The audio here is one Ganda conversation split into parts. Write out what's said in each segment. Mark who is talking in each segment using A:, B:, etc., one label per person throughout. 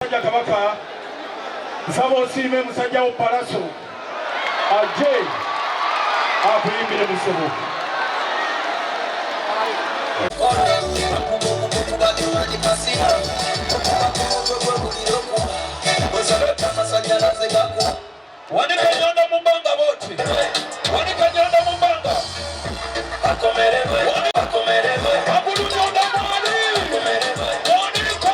A: musajja kabaka nsaba osiime musajja wo Palaso ajje akuyimbire mu ssebo. Wanika nyonda mumbanga bote, wanika nyonda mumbanga akomerewe, akomerewe, abulu nyonda mwali wanika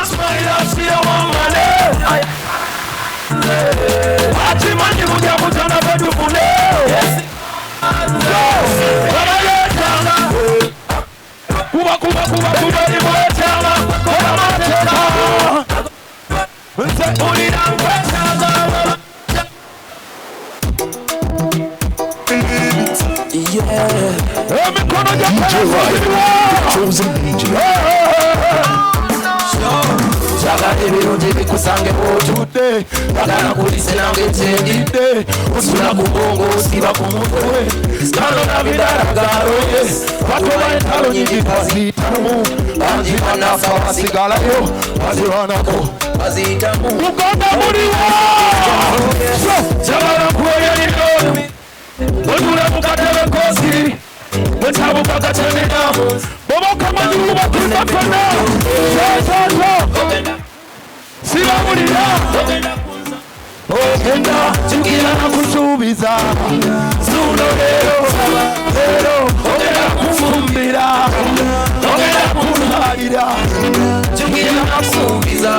A: smile asiya wamane ati mani muja kutana badu kule kuba kuba kuba kuba ni mwetala kuba matela nse ulira mwetala. Ebirungi bikusange otudde bagala kulise nange ntendidde osula ku bwongo osiba ku mutwe kano nabiraragaroye batoba entalo nyingi baziyitamu bangi banafa basigalayo baziranako baziyitamu Uganda muliwo jagala nkuwoya lino otula mukatebe kosi wetabuka gatemena bobokamanyi ubakisa fena sososo sibabulira ogenda tukira nakusuubiza zuno leero ogenda kufumbira ogenda kunaalira tukira nakusuubiza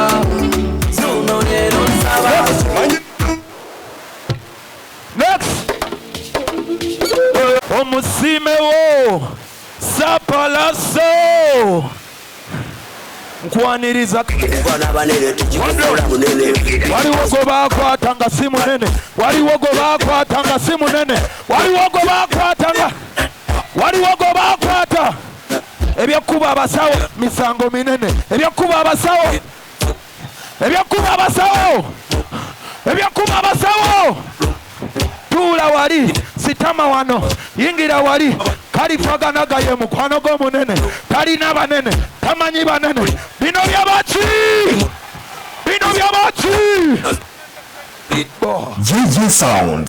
A: zuno leero nsaba. Next omusime wo Sapalaso nkwaniriza waliwo gwe bakwata nga si munene, waliwo gwe bakwata nga si munene, waliwo gwe bakwata ebyokkuba abasawo misango minene, ebyokkuba abasawo tuula wali sitama wano yingira wali kalifaganagaye mukwano gw'omunene talina banene tamanyi banene bino byabaki GG Sound.